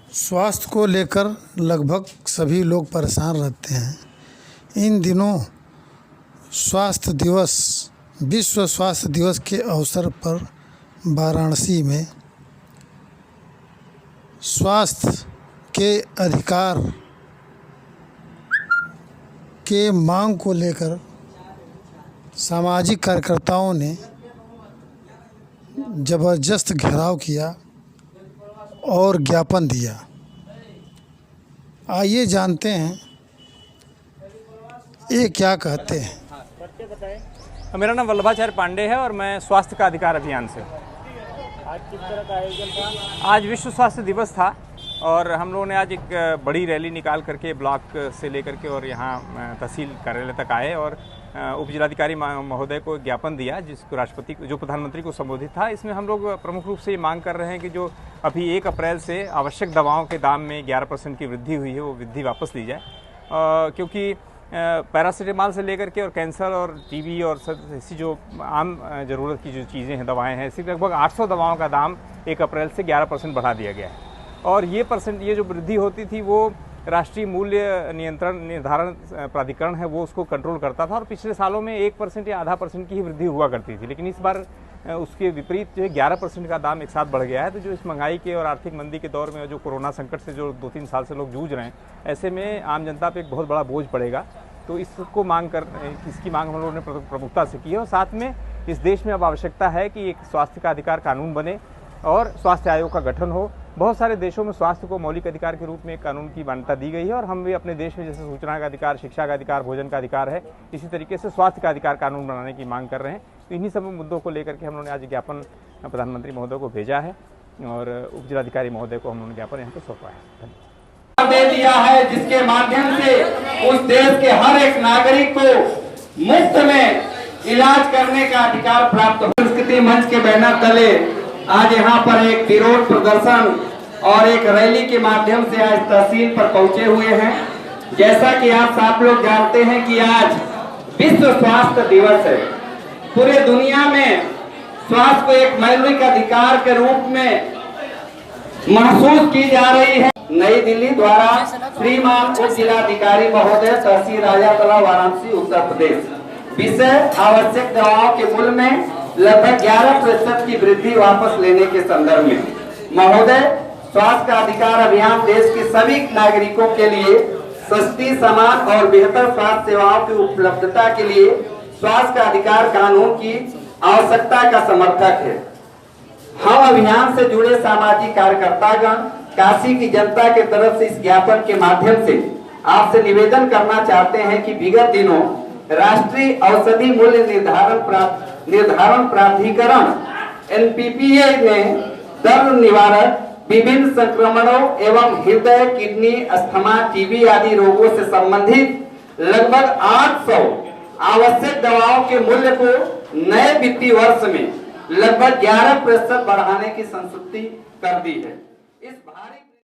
स्वास्थ्य को लेकर लगभग सभी लोग परेशान रहते हैं। इन दिनों स्वास्थ्य दिवस, विश्व स्वास्थ्य दिवस के अवसर पर वाराणसी में स्वास्थ्य के अधिकार के मांग को लेकर सामाजिक कार्यकर्ताओं ने ज़बरदस्त घेराव किया और ज्ञापन दिया। आइए जानते हैं ये क्या कहते हैं। मेरा नाम वल्लभाचार्य पांडे है और मैं स्वास्थ्य का अधिकार अभियान से। आज किस तरह का आयोजन था? आज विश्व स्वास्थ्य दिवस था और हम लोगों ने आज एक बड़ी रैली निकाल करके ब्लॉक से लेकर के और यहाँ तहसील कार्यालय तक आए और उप जिलाधिकारी महोदय को ज्ञापन दिया, जिसको राष्ट्रपति जो प्रधानमंत्री को संबोधित था। इसमें हम लोग प्रमुख रूप से ये मांग कर रहे हैं कि जो अभी 1 अप्रैल से आवश्यक दवाओं के दाम में 11% की वृद्धि हुई है, वो वृद्धि वापस ली जाए, क्योंकि पैरासीटामॉल से लेकर के और कैंसर और टीबी और ऐसी जो आम ज़रूरत की जो चीज़ें हैं, दवाएं हैं, इसी लगभग 800 दवाओं का दाम 1 अप्रैल से 11% बढ़ा दिया गया है। और ये जो वृद्धि होती थी वो राष्ट्रीय मूल्य निर्धारण प्राधिकरण है, वो उसको कंट्रोल करता था और पिछले सालों में 1% या आधा % की ही वृद्धि हुआ करती थी। लेकिन इस बार उसके विपरीत जो है 11% का दाम एक साथ बढ़ गया है। तो जो इस महंगाई के और आर्थिक मंदी के दौर में जो कोरोना संकट से जो 2-3 साल से लोग जूझ रहे हैं, ऐसे में आम जनता पे एक बहुत बड़ा बोझ पड़ेगा। तो इसकी मांग हम लोगों ने प्रमुखता से की है और साथ में इस देश में अब आवश्यकता है कि एक स्वास्थ्य का अधिकार कानून बने और स्वास्थ्य आयोग का गठन हो। बहुत सारे देशों में स्वास्थ्य को मौलिक अधिकार के रूप में एक कानून की मान्यता दी गई है और हम भी अपने देश में जैसे सूचना का अधिकार, शिक्षा का अधिकार, भोजन का अधिकार है, इसी तरीके से स्वास्थ्य का अधिकार कानून बनाने की मांग कर रहे हैं। तो इन्हीं सब मुद्दों को लेकर के हम लोगों ने आज ज्ञापन प्रधानमंत्री महोदय को भेजा है और उप जिलाधिकारी महोदय को हम लोगों ने ज्ञापन यहाँ पर सौंपा है। दे दिया है, जिसके माध्यम से उस देश के हर एक नागरिक को मुफ्त में इलाज करने का अधिकार प्राप्त हो। संस्कृति मंच के बैनर तले आज यहाँ पर एक विरोध प्रदर्शन और एक रैली के माध्यम से आज तहसील पर पहुंचे हुए हैं। जैसा कि आप सब लोग जानते हैं कि आज विश्व स्वास्थ्य दिवस है। पूरे दुनिया में स्वास्थ्य को एक मौलिक अधिकार के रूप में महसूस की जा रही है। नई दिल्ली द्वारा श्रीमान उप जिलाधिकारी महोदय, तहसील राजातला, वाराणसी, उत्तर प्रदेश। विषय आवश्यक दवाओं के मूल्य में लगभग 11% की वृद्धि वापस लेने के संदर्भ में। महोदय, स्वास्थ्य का अधिकार अभियान देश के सभी नागरिकों के लिए सस्ती, समान और बेहतर स्वास्थ्य सेवाओं की उपलब्धता के लिए स्वास्थ्य का अधिकार कानून की आवश्यकता का समर्थक है। हम अभियान से जुड़े सामाजिक कार्यकर्तागण काशी की जनता के तरफ से इस ज्ञापन के माध्यम से आपसे निवेदन करना चाहते हैं कि विगत दिनों राष्ट्रीय औषधि मूल्य निर्धारण प्राधिकरण NPPA ने दर्द निवारक, विभिन्न संक्रमणों एवं हृदय, किडनी, अस्थमा, टीबी आदि रोगों से संबंधित लगभग 800 आवश्यक दवाओं के मूल्य को नए वित्तीय वर्ष में लगभग 11% बढ़ाने की संस्तुति कर दी है। इस भारी